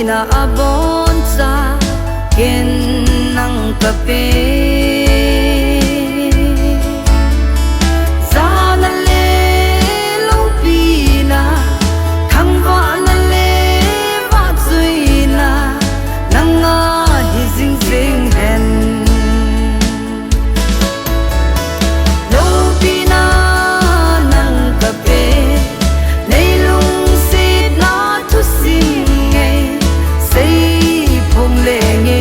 pina abonsa ken nang kape zana le lo pina khang va na le va zuina nanga hi jing jing hen lo pina nang kape nei lung sit na thu sing ngai sei phong le nge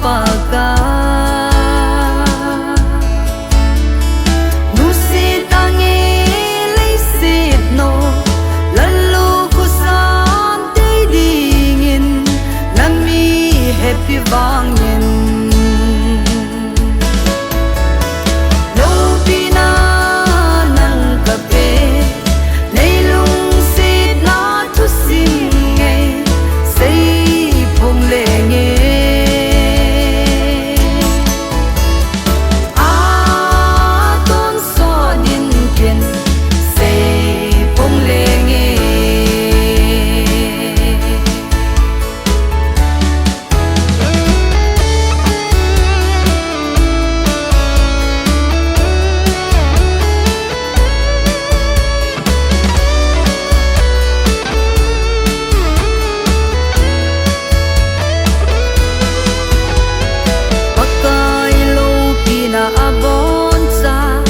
Paka nusit ange leisit no lalu kusan day dingin nami happy wangin no pina nang kape nei lung sit na thu sing ngai sei phong le nge abonsa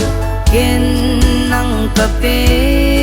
ken nang kape